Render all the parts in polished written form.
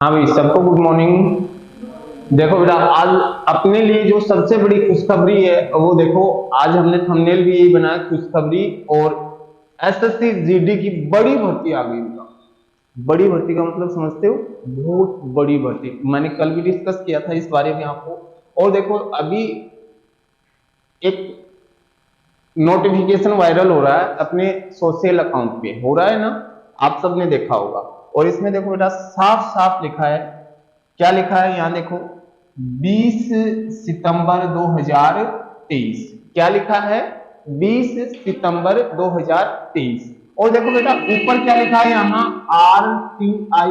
हाँ भाई, सबको गुड मॉर्निंग। देखो बेटा, आज अपने लिए जो सबसे बड़ी खुशखबरी है वो देखो। आज हमने थंबनेल भी यही बनाया, खुशखबरी। और एसएससी जीडी की बड़ी भर्ती आ गई बेटा। बड़ी भर्ती का मतलब समझते हो? बहुत बड़ी भर्ती। मैंने कल भी डिस्कस किया था इस बारे में आपको। और देखो, अभी एक नोटिफिकेशन वायरल हो रहा है अपने सोशल अकाउंट पे, हो रहा है ना? आप सबने देखा होगा। और इसमें देखो बेटा, साफ साफ लिखा है। क्या लिखा है यहाँ देखो, 20 सितंबर 2023। क्या लिखा है? 20 सितंबर 2023। और देखो बेटा, ऊपर क्या लिखा है यहाँ, आरटीआई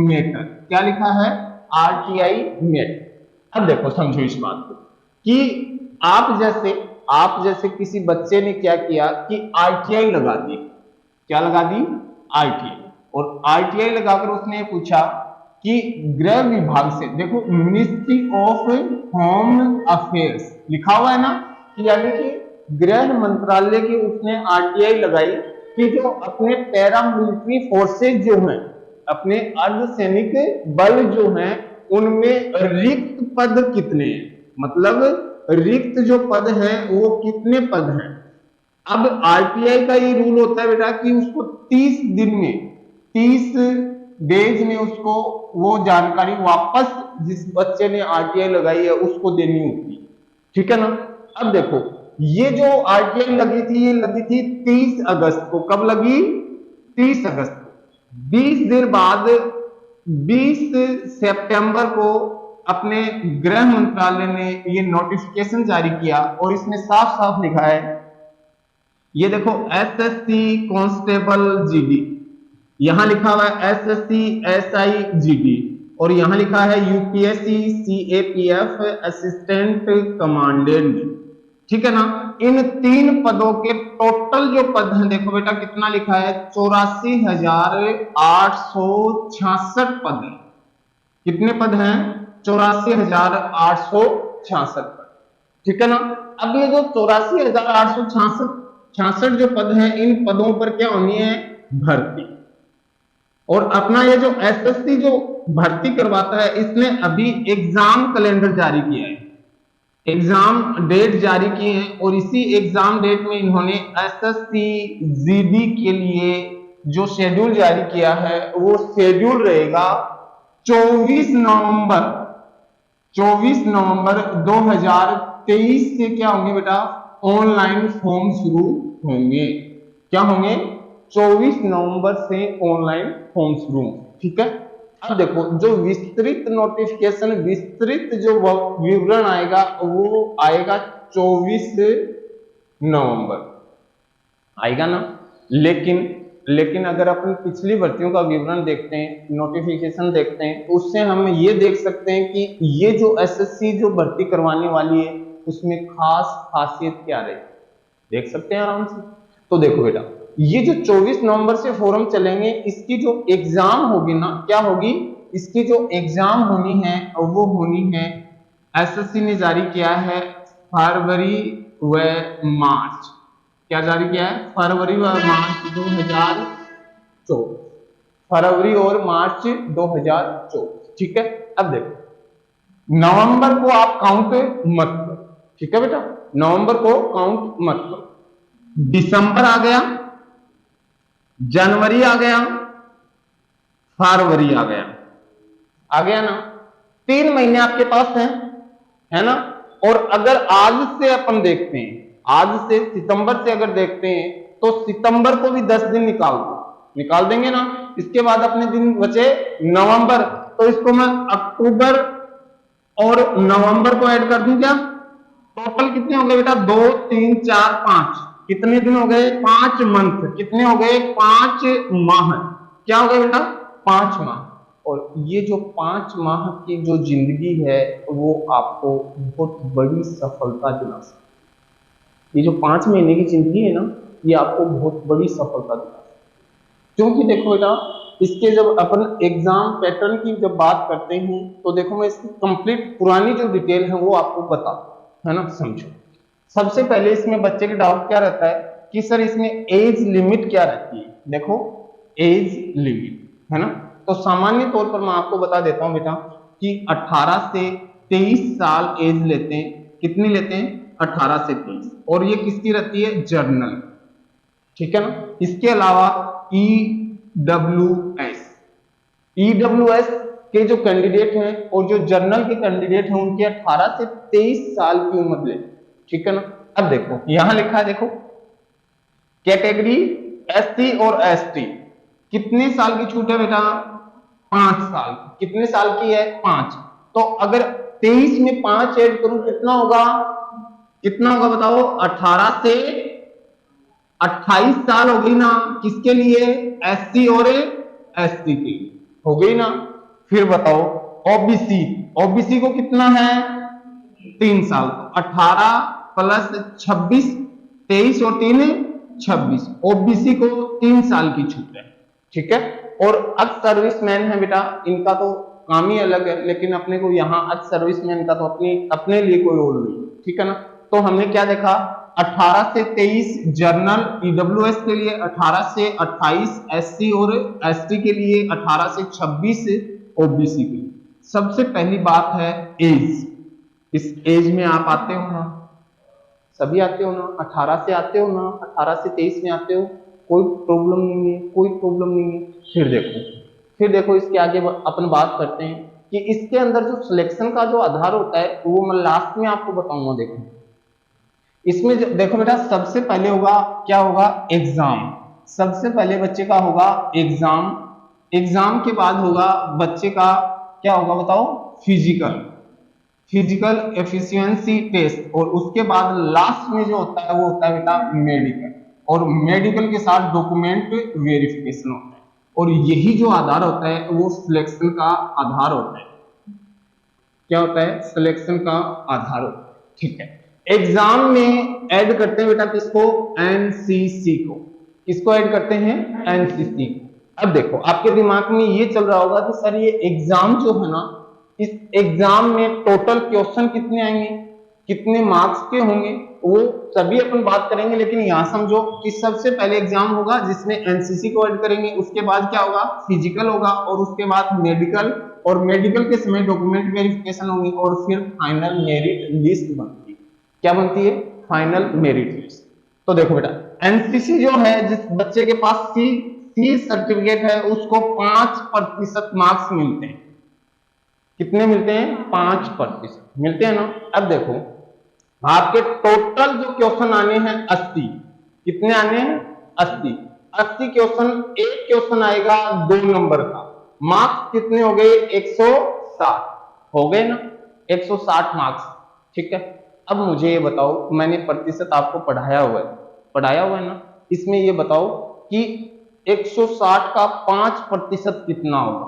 मेटर। क्या लिखा है? RTI matter. अब देखो, समझो इस बात को कि आप जैसे किसी बच्चे ने क्या किया कि आईटीआई लगा दी। क्या लगा दी? आईटीआई। और आईटीआई लगाकर उसने पूछा कि गृह विभाग से, देखो मिनिस्ट्री ऑफ होम अफेयर्स लिखा हुआ है ना, कि यानी कि गृह मंत्रालय की उसने आरटीआई लगाई कि जो अपने पैरा मिलिट्री फोर्सेज जो हैं, अपने अर्धसैनिक बल जो हैं, उनमें रिक्त पद कितने हैं, मतलब रिक्त जो पद हैं वो कितने पद हैं। अब आरटीआई का ये रूल होता है बेटा कि उसको 30 दिन में, 30 डेज में उसको वो जानकारी वापस जिस बच्चे ने आरटीआई लगाई है उसको देनी होती है। ठीक है ना? अब देखो, ये जो आरटीआई लगी थी, ये लगी थी 30 अगस्त को। कब लगी? 30 अगस्त को। 20 दिन बाद 20 सितंबर को अपने गृह मंत्रालय ने ये नोटिफिकेशन जारी किया और इसमें साफ साफ लिखा है, ये देखो, एसएससी कांस्टेबल जीडी। यहां लिखा हुआ है एसएससी एसआई जीडी। और यहां लिखा है यूपीएससी सीएपीएफ असिस्टेंट कमांडेंट। ठीक है ना? इन 3 पदों के टोटल जो पद हैं, देखो बेटा कितना लिखा है, 84,866 पद है। कितने पद हैं? 84,866 पद। ठीक है ना? अब ये जो 84,866 जो पद हैं, इन पदों पर क्या होनी है? भर्ती। और अपना ये जो एसएससी जो भर्ती करवाता है, इसने अभी एग्जाम कैलेंडर जारी किया है, एग्जाम डेट जारी की है। और इसी एग्जाम डेट में इन्होंने एसएससी जीडी के लिए जो शेड्यूल जारी किया है, वो शेड्यूल रहेगा 24 नवंबर, 24 नवंबर 2023 से क्या होंगे बेटा, ऑनलाइन फॉर्म शुरू होंगे। क्या होंगे? 24 नवंबर से ऑनलाइन फॉर्म शुरू होंगे। ठीक है? अब देखो, जो विस्तृत नोटिफिकेशन, विस्तृत जो विवरण आएगा वो आएगा 24 नवंबर, आएगा ना। लेकिन अगर अपन पिछली भर्तियों का विवरण देखते हैं, नोटिफिकेशन देखते हैं, तो उससे हम ये देख सकते हैं कि ये जो एसएससी जो भर्ती करवाने वाली है उसमें खास खासियत क्या रही, देख सकते हैं आराम से। तो देखो बेटा, ये जो 24 नवंबर से फॉर्म चलेंगे, इसकी जो एग्जाम होगी ना, क्या होगी, इसकी जो एग्जाम होनी है वो होनी है, एसएससी ने जारी किया है फरवरी व मार्च। क्या जारी किया है? फरवरी व मार्च 2024। फरवरी और मार्च 2024। ठीक है? अब देखो, नवंबर को आप काउंट मत करो। ठीक है बेटा? नवंबर को काउंट मत करो। दिसंबर आ गया, जनवरी आ गया, फरवरी आ गया। आ गया ना? 3 महीने आपके पास है ना? और अगर आज से अपन देखते हैं, आज से सितंबर से अगर देखते हैं, तो सितंबर को भी 10 दिन निकाल देंगे ना। इसके बाद अपने दिन बचे नवंबर, तो इसको मैं अक्टूबर और नवंबर को ऐड कर दूं क्या? टोटल कितने हो गए बेटा? 2 3 4 5। कितने दिन हो गए? 5 मंथ। कितने हो गए? 5 माह। क्या हो गए बेटा? 5 माह। और ये जो 5 माह की जो जिंदगी है वो आपको बहुत बड़ी सफलता दिला सकती है। ये जो 5 महीने की जिंदगी है ना, ये आपको बहुत बड़ी सफलता दिला सकती है। क्योंकि देखो बेटा, इसके जब अपन एग्जाम पैटर्न की जब बात करते हैं, तो देखो मैं इसकी कंप्लीट पुरानी जो डिटेल है वो आपको बताता हूं, है ना? समझो। सबसे पहले इसमें बच्चे के डाउट क्या रहता है कि सर इसमें एज लिमिट क्या रहती है। देखो, एज लिमिट, है ना? तो सामान्य तौर पर मैं आपको बता देता हूं बेटा कि 18 से 23 साल एज लेते हैं। कितनी लेते हैं? 18 से 23। और ये किसकी रहती है? जर्नल, ठीक है ना। इसके अलावा ईडब्ल्यूएस के जो कैंडिडेट हैं और जो जर्नल के कैंडिडेट हैं उनकी 18 से 23 साल की उम्र ले, ठीक है ना। अब देखो यहां लिखा है, देखो कैटेगरी एससी और एसटी कितने साल की छूट है बेटा? 5 साल। कितने साल की है? 5। तो अगर 23 में 5 ऐड करूं कितना होगा? कितना होगा बताओ? 18 से 28 साल हो गई ना। किसके लिए? एससी और एसटी के लिए हो गई ना। फिर बताओ ओबीसी, ओबीसी को कितना है? 3 साल। 18 प्लस 26, 23 और 3 26। ओबीसी को 3 साल की छूट है, ठीक है। और अर्ध सर्विसमैन है बेटा, इनका तो काम ही अलग है, लेकिन अपने को यहाँ अर्ध सर्विसमैन का तो अपने लिए कोई रोल नहीं, ठीक है ना। तो हमने क्या देखा? 18 से 23 जर्नल ईडब्ल्यूएस के लिए, 18 से 28 एससी और एसटी के लिए, 18 से 26 ओबीसी के लिए। सबसे पहली बात है एज। इस एज में आप आते हो ना? सभी आते हो ना? 18 से आते हो ना? 18 से 23 में आते हो? कोई प्रॉब्लम नहीं है, कोई प्रॉब्लम नहीं है। फिर देखो इसके आगे अपन बात करते हैं कि इसके अंदर जो सिलेक्शन का जो आधार होता है वो मैं लास्ट में आपको बताऊंगा। देखो इसमें देखो बेटा, सबसे पहले होगा क्या? होगा एग्जाम। सबसे पहले बच्चे का होगा एग्जाम। एग्जाम के बाद होगा बच्चे का क्या होगा बताओ? Physical efficiency test. और उसके बाद लास्ट में जो होता है वो होता है बेटा मेडिकल। और मेडिकल के साथ डॉक्यूमेंट वेरिफिकेशन होता है। और यही जो आधार होता है वो सिलेक्शन का आधार होता है। क्या होता है? सिलेक्शन का आधार होता है, ठीक है। एग्जाम में ऐड करते हैं बेटा किसको? एनसीसी को। किसको ऐड करते हैं? एनसीसी को। अब देखो आपके दिमाग में ये चल रहा होगा कि सर ये एग्जाम जो है ना, इस एग्जाम में टोटल क्वेश्चन कितने आएंगे, कितने मार्क्स के होंगे, वो सभी अपन बात करेंगे। लेकिन यहां समझो कि सबसे पहले एग्जाम होगा जिसमें एनसीसी को ऐड करेंगे, उसके बाद क्या होगा? फिजिकल होगा, और उसके बाद मेडिकल, और मेडिकल के समय डॉक्यूमेंट वेरिफिकेशन होगी, और फिर फाइनल मेरिट लिस्ट बनती है। क्या बनती है? Final merit list. तो देखो बेटा एनसीसी जो है, जिस बच्चे के पास सी सर्टिफिकेट है उसको 5% मार्क्स मिलते हैं। कितने मिलते हैं? 5% मिलते हैं ना। अब देखो आपके टोटल जो क्वेश्चन आने हैं 80। कितने आने हैं? 80 क्वेश्चन। एक क्वेश्चन आएगा 2 नंबर का। मार्क्स कितने हो गए? 160 हो गए ना, 160 मार्क्स, ठीक है। अब मुझे ये बताओ, मैंने प्रतिशत आपको पढ़ाया हुआ है ना, इसमें ये बताओ कि 160 का 5% कितना होगा?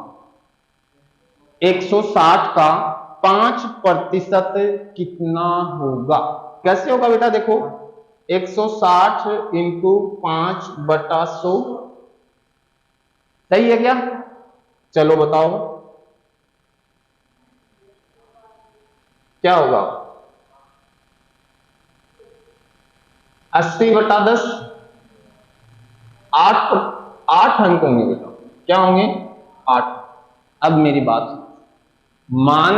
160 का 5% कितना होगा? कैसे होगा बेटा? देखो 160 इंटू 5/100, सही है क्या? चलो बताओ क्या होगा? 80/10, 8 अंक होंगे बेटा। क्या होंगे? 8। अब मेरी बात मान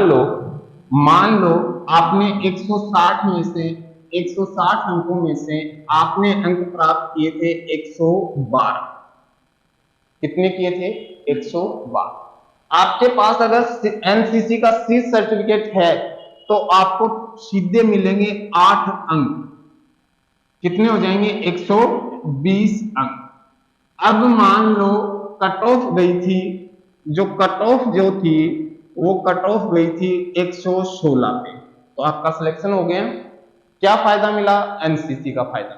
लो आपने 160 में से 160 अंकों में से आपने अंक प्राप्त किए थे 112। कितने किए थे? 112। आपके पास अगर एनसीसी का सी सर्टिफिकेट है तो आपको सीधे मिलेंगे 8 अंक। कितने हो जाएंगे? 120 अंक। अब मान लो कट ऑफ गई थी, जो कट ऑफ जो थी वो कट ऑफ गई थी 116 पे, तो आपका सिलेक्शन हो गया। क्या फायदा मिला? एनसीसी का फायदा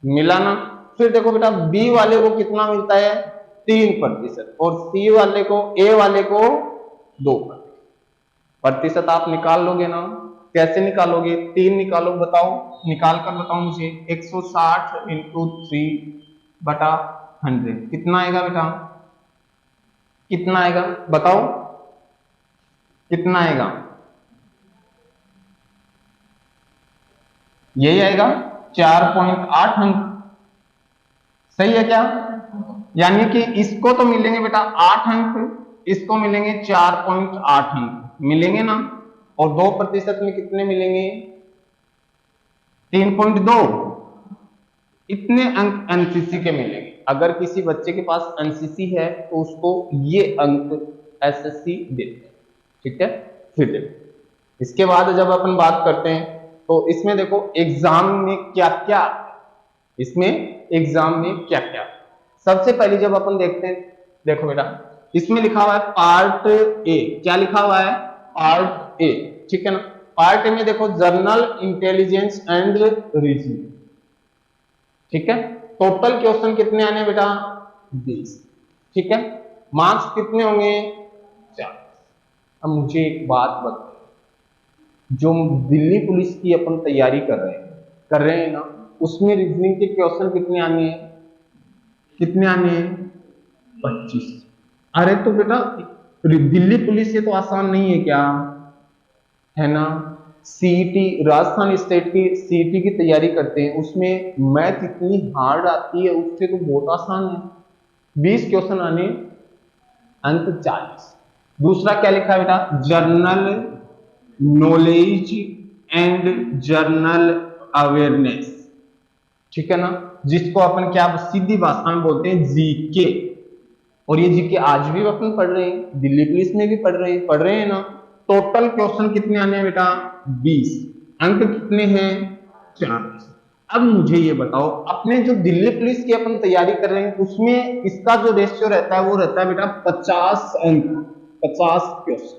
मिला ना। फिर देखो बेटा बी वाले को कितना मिलता है? 3%, और सी वाले को, ए वाले को 2%। आप निकाल लोगे ना? कैसे निकालोगे? 3 निकालो, बताओ, निकाल कर बताओ मुझे। 160 इंटू 3/100 कितना आएगा बेटा? कितना आएगा बताओ? कितना आएगा? यही आएगा 4.8 अंक। सही है क्या? यानी कि इसको तो मिलेंगे बेटा 8 अंक, इसको मिलेंगे 4.8 अंक मिलेंगे ना, और 2% में कितने मिलेंगे? 3.2। इतने अंक एनसीसी के मिलेंगे। अगर किसी बच्चे के पास एनसीसी है तो उसको ये अंक एसएससी देते हैं, ठीक है। फिर देखो इसके बाद जब अपन बात करते हैं तो इसमें देखो एग्जाम में क्या क्या, इसमें एग्जाम में क्या क्या। सबसे पहले जब अपन देखते हैं, देखो बेटा इसमें लिखा हुआ है पार्ट ए। क्या लिखा हुआ है? पार्ट ए, ठीक है ना। पार्ट ए में देखो जनरल इंटेलिजेंस एंड रीजनिंग, ठीक है। टोटल क्वेश्चन कितने आने बेटा? 20, ठीक है। मार्क्स कितने होंगे? 4। अब मुझे एक बात बताओ, जो दिल्ली पुलिस की अपन तैयारी कर रहे हैं ना, उसमें रीजनिंग के क्वेश्चन कितने आने हैं? कितने आने हैं? 25। अरे तो बेटा दिल्ली पुलिस ये तो आसान नहीं है क्या, है ना। सीईटी, राजस्थान स्टेट की सीईटी की तैयारी करते हैं, उसमें मैथ इतनी हार्ड आती है, उससे तो बहुत आसान है। 20 क्वेश्चन आने, अंक 40। दूसरा क्या लिखा है बेटा? General knowledge and journal awareness, ठीक है ना, जिसको अपन क्या सीधी भाषा में बोलते हैं जीके। और ये जीके आज भी अपन पढ़ रहे हैं, दिल्ली पुलिस में भी पढ़ रहे हैं ना। टोटल क्वेश्चन कितने आने हैं बेटा? 20। अंक कितने हैं? 40। अब मुझे ये बताओ, अपने जो दिल्ली पुलिस की अपन तैयारी कर रहे हैं उसमें इसका जो रेशियो रहता है वो रहता है बेटा 50 अंक, 50 क्वेश्चन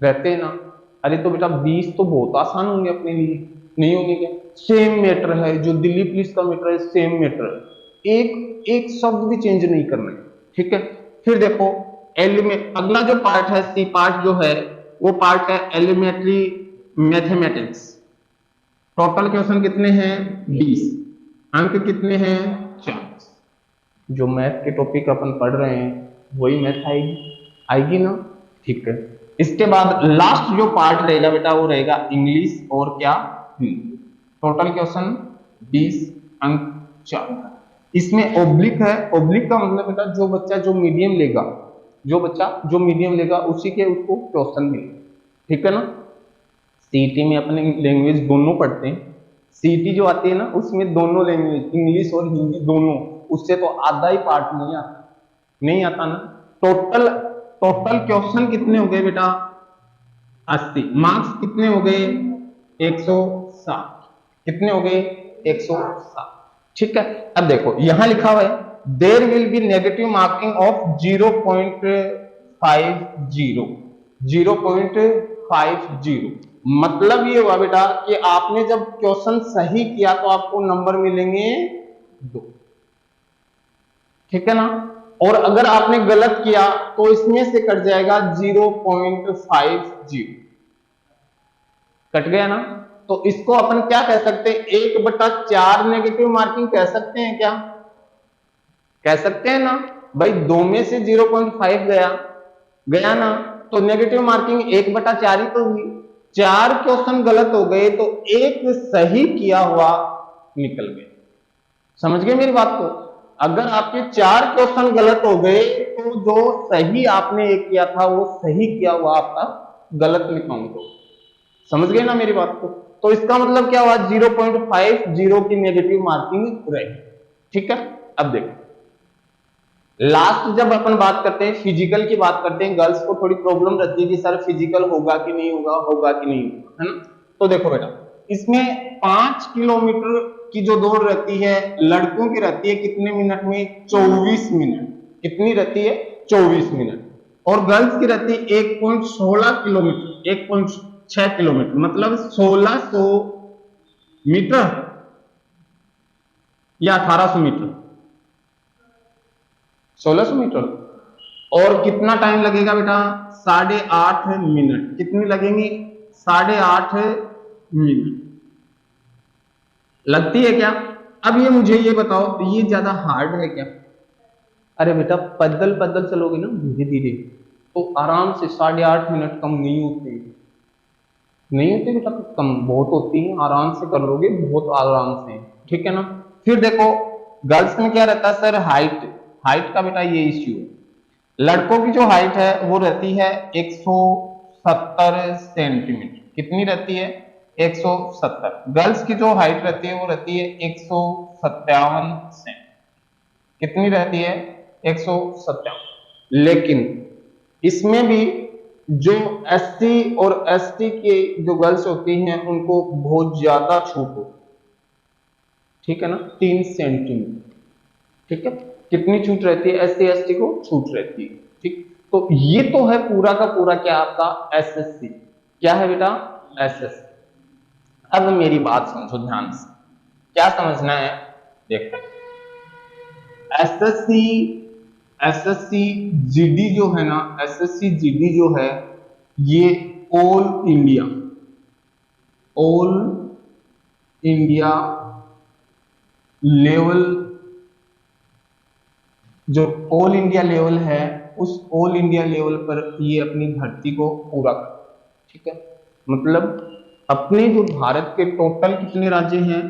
रहते हैं ना। अरे तो बेटा 20 तो बहुत आसान होंगे अपने लिए, नहीं होंगे क्या? सेम मैटर है, जो दिल्ली पुलिस का मैटर है सेम मैटर है, एक एक शब्द भी चेंज नहीं करना है, ठीक है। फिर देखो एलिमेंट, अगला जो पार्ट है सी पार्ट जो है वो पार्ट है एलिमेंट्री मैथमेटिक्स। टोटल क्वेश्चन कितने हैं? 20। अंक कितने हैं? 40। जो मैथ के टॉपिक अपन पढ़ रहे हैं वही मैथ आएगी ना, ठीक है। इसके बाद लास्ट जो पार्ट रहेगा बेटा वो रहेगा इंग्लिश और क्या? टोटल क्वेश्चन 20, अंक 4। इसमें ओब्लिक है। ओब्लिक का मतलब बेटा जो बच्चा जो मीडियम लेगा, जो बच्चा जो मीडियम लेगा उसी के उसको क्वेश्चन मिलेगा, ठीक है ना। सीईटी में अपने लैंग्वेज दोनों पढ़ते हैं। सीईटी जो आती है ना उसमें दोनों लैंग्वेज इंग्लिश और हिंदी दोनों, उससे तो आधा ही पार्ट नहीं आता ना। टोटल क्वेश्चन कितने हो गए बेटा? 80। मार्क्स कितने हो गए? 160। कितने हो गए? 160, ठीक है। अब देखो यहां लिखा हुआ है there will be negative marking of 0.50। मतलब ये हुआ बेटा कि आपने जब क्वेश्चन सही किया तो आपको नंबर मिलेंगे 2, ठीक है ना। और अगर आपने गलत किया तो इसमें से कट जाएगा 0.50, कट गया ना। तो इसको अपन क्या कह सकते हैं? 1/4 नेगेटिव मार्किंग कह सकते हैं क्या? कह सकते हैं ना भाई, 2 में से 0.5 गया ना, तो नेगेटिव मार्किंग 1/4 ही तो हुई। 4 क्वेश्चन गलत हो गए तो एक सही किया हुआ निकल गया। समझ गए मेरी बात को? अगर आपके 4 क्वेश्चन गलत हो गए तो जो सही आपने एक किया था वो सही किया हुआ आपका गलत में काउंट होगा। समझ गए ना मेरी बात को? तो इसका मतलब क्या हुआ? 0.50 की नेगेटिव मार्किंग रहेगी, ठीक है। अब देखो लास्ट जब अपन बात करते हैं फिजिकल की बात करते हैं, गर्ल्स को थोड़ी प्रॉब्लम रहती है कि सर फिजिकल होगा कि नहीं होगा, होगा कि नहीं होगा, है ना। तो देखो बेटा इसमें 5 किलोमीटर की जो दौड़ रहती है लड़कों की रहती है कितने मिनट में? 24 मिनट। कितनी रहती है? 24 मिनट। और गर्ल्स की रहती है 1.16 किलोमीटर, 1.6 किलोमीटर, मतलब 1600 मीटर या 1800 मीटर, 1600 मीटर। और कितना टाइम लगेगा बेटा? 8.5 मिनट। कितनी लगेंगी? 8.5 मिनट लगती है क्या? अब ये मुझे ये बताओ ये ज्यादा हार्ड है क्या? अरे बेटा पैदल चलोगे ना धीरे धीरे तो आराम से 8.5 मिनट कम नहीं होते, नहीं होते बेटा, कम बहुत होती है। आराम से कर लोगे, बहुत आराम से, ठीक है ना। फिर देखो गर्ल्स में क्या रहता है सर? हाइट का बेटा ये इश्यू है। लड़कों की जो हाइट है वो रहती है 170 सेंटीमीटर। कितनी रहती है? 170। गर्ल्स की जो हाइट रहती है वो रहती है 157 सेंटीमीटर। कितनी रहती है? 157। लेकिन इसमें भी जो एससी और एसटी की जो गर्ल्स होती हैं उनको बहुत ज्यादा छूट होती है, ठीक है ना, 3 सेंटीमीटर। ठीक है, कितनी छूट रहती है? एससी एसटी को छूट रहती है। ठीक, तो ये तो है पूरा का पूरा क्या आपका एसएससी। क्या है बेटा? एसएससी। अब मेरी बात समझो ध्यान से, क्या समझना है? देखो, एसएससी एसएससी जीडी जो है ना, एसएससी जीडी जो है ये ऑल इंडिया लेवल, जो ऑल इंडिया लेवल है उस ऑल इंडिया लेवल पर ये अपनी भर्ती को पूरा कर, ठीक है। मतलब अपने जो भारत के टोटल कितने राज्य हैं?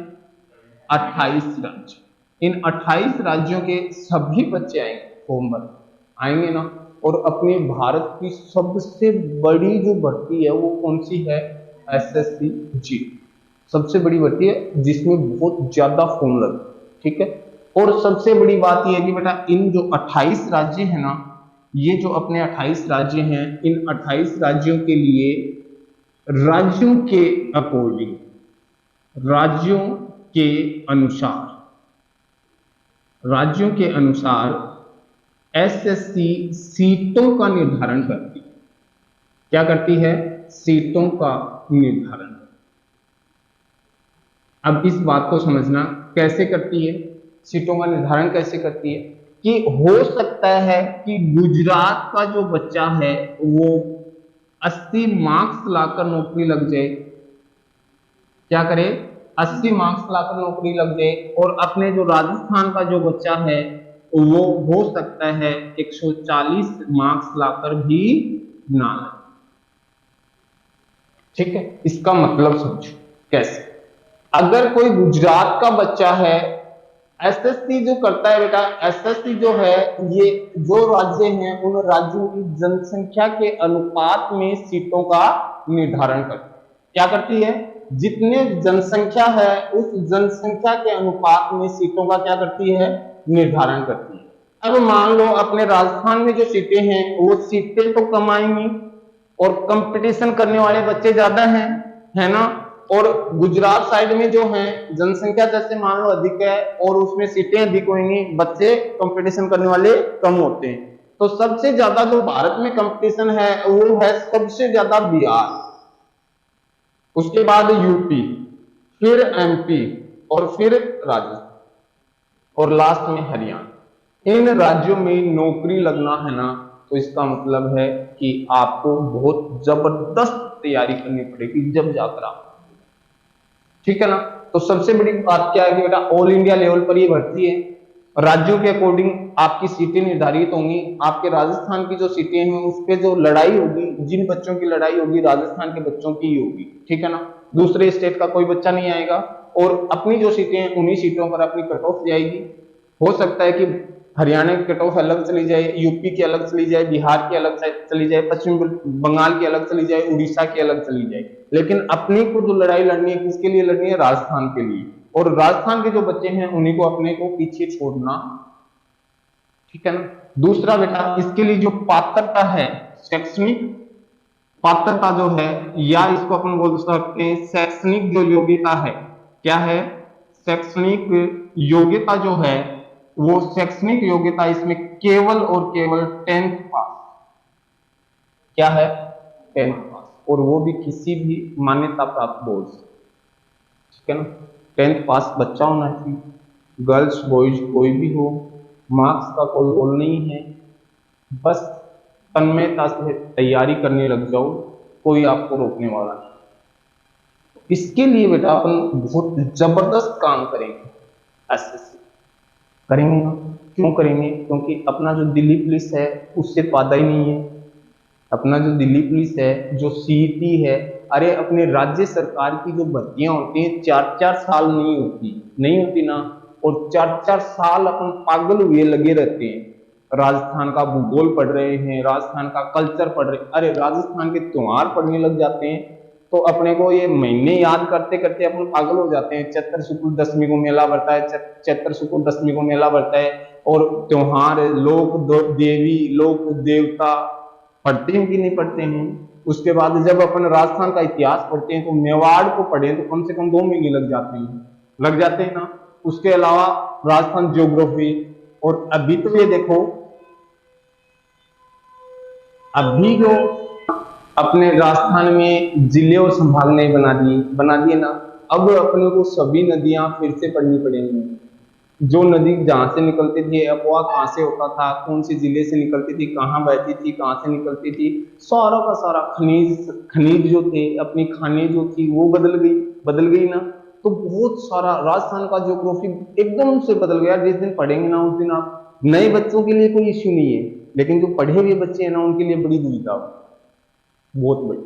28 राज्य। इन 28 राज्यों के सभी बच्चे आएंगे, फॉर्म भर आएंगे ना। और अपने भारत की सबसे बड़ी जो भर्ती है वो कौन सी है? एसएससी जी, सबसे बड़ी भर्ती है जिसमें बहुत ज्यादा फॉर्म लगते, ठीक है। और सबसे बड़ी बात यह है कि बेटा इन जो 28 राज्य हैं ना, ये जो अपने 28 राज्य हैं, इन 28 राज्यों के लिए राज्यों के अकॉर्डिंग, राज्यों के अनुसार, राज्यों के अनुसार एसएससी सीटों का निर्धारण करती है। क्या करती है? सीटों का निर्धारण। अब इस बात को समझना, कैसे करती है? सीटों का निर्धारण कैसे करती है? कि हो सकता है कि गुजरात का जो बच्चा है वो 80 मार्क्स लाकर नौकरी लग जाए। क्या करे? 80 मार्क्स लाकर नौकरी लग जाए। और अपने जो राजस्थान का जो बच्चा है वो हो सकता है 140 मार्क्स लाकर भी ना लगे, ठीक है। इसका मतलब समझो कैसे। अगर कोई गुजरात का बच्चा है, एसएससी जो करता है बेटा, एसएससी जो है ये जो राज्य हैं उन राज्यों की जनसंख्या के अनुपात में सीटों का निर्धारण करती है। क्या करती है? जितने जनसंख्या है उस जनसंख्या के अनुपात में सीटों का क्या करती है? निर्धारण करती है। अब मान लो अपने राजस्थान में जो सीटें हैं वो सीटें तो कम आएंगी और कंपटीशन करने वाले बच्चे ज्यादा हैं, है ना। और गुजरात साइड में जो है जनसंख्या जैसे मान लो अधिक है और उसमें सीटें अधिक होंगी, बच्चे कंपटीशन करने वाले कम होते हैं। तो सबसे ज्यादा जो भारत में कंपटीशन है वो है सबसे ज्यादा बिहार, उसके बाद यूपी, फिर एमपी और फिर राजस्थान और लास्ट में हरियाणा। इन राज्यों में नौकरी लगना है ना, तो इसका मतलब है कि आपको बहुत जबरदस्त तैयारी करनी पड़ेगी जब जाकर आप, ठीक है ना। तो सबसे बड़ी बात क्या है कि बेटा ऑल इंडिया लेवल पर ये भर्ती है, राज्यों के अकॉर्डिंग आपकी सीटें निर्धारित होंगी। आपके राजस्थान की जो सीटें हैं उस पर जो लड़ाई होगी, जिन बच्चों की लड़ाई होगी राजस्थान के बच्चों की ही होगी, ठीक है ना। दूसरे स्टेट का कोई बच्चा नहीं आएगा। और अपनी जो सीटें हैं उन्हीं सीटों पर अपनी कट ऑफ जाएगी। हो सकता है कि हरियाणा की कट ऑफ अलग चली जाए, यूपी की अलग चली जाए, बिहार की अलग चली जाए, पश्चिम बंगाल की अलग चली जाए, उड़ीसा की अलग चली जाए। लेकिन अपने को जो लड़ाई लड़नी है किसके लिए लड़नी है? राजस्थान के लिए। और राजस्थान के जो बच्चे हैं उन्हीं को अपने को पीछे छोड़ना, ठीक है ना। दूसरा बेटा इसके लिए जो पात्रता है, शैक्षणिक पात्रता जो है, या इसको अपन बोल सकते हैं शैक्षणिक जो योग्यता है। क्या है? शैक्षणिक योग्यता जो है वो शैक्षणिक योग्यता इसमें केवल और केवल 10th पास। क्या है? 10th पास, और वो भी किसी भी मान्यता प्राप्त बोर्ड से, ठीक है ना। 10th पास बच्चा होना चाहिए, गर्ल्स बॉयज कोई भी हो, मार्क्स का कोई रोल नहीं है, बस तन्मयता से तैयारी करने लग जाओ, कोई आपको रोकने वाला नहीं। इसके लिए बेटा अपन बहुत जबरदस्त काम करेंगे, एसएससी करेंगे ना। क्यों करेंगे? क्योंकि अपना जो दिल्ली पुलिस है उससे तो आधा ही नहीं है। अपना जो दिल्ली पुलिस है, जो सीईटी है, अरे अपने राज्य सरकार की जो भर्तियां होती हैं 4-4 साल नहीं होती ना। और 4-4 साल अपन पागल हुए लगे रहते हैं। राजस्थान का भूगोल पढ़ रहे हैं, राजस्थान का कल्चर पढ़ रहे हैं, अरे राजस्थान के त्योहार पढ़ने लग जाते हैं तो अपने को ये महीने याद करते करते अपन पागल हो जाते हैं। चैत्र शुक्ल दशमी को मेला भरता है, चैत्र शुक्ल दशमी को मेला भरता है, और त्योहार, लोक देवी, लोक देवता पढ़ते हैं कि नहीं पढ़ते हैं। उसके बाद जब अपन राजस्थान का इतिहास पढ़ते हैं तो मेवाड़ को पढ़े तो कम से कम 2 महीने लग जाते हैं ना। उसके अलावा राजस्थान ज्योग्राफी, और अभी तो ये देखो, अभी जो अपने राजस्थान में जिले और संभाग ने बना दिए ना, अब अपने को सभी नदियां फिर से पढ़नी पड़ेंगी। जो नदी जहां से निकलती थी, अफवाह कहां से होता था, कौन से जिले से निकलती थी, कहाँ बहती थी, कहां से निकलती थी, सारा का सारा खनिज जो थे, अपनी खाने जो थी वो बदल गई ना। तो बहुत सारा राजस्थान का ज्योग्राफी एकदम से बदल गया। जिस दिन पढ़ेंगे ना उस दिन आप, नए बच्चों के लिए कोई इश्यू नहीं है, लेकिन जो पढ़े हुए बच्चे हैं ना उनके लिए बड़ी दुविधा, बहुत बड़ी।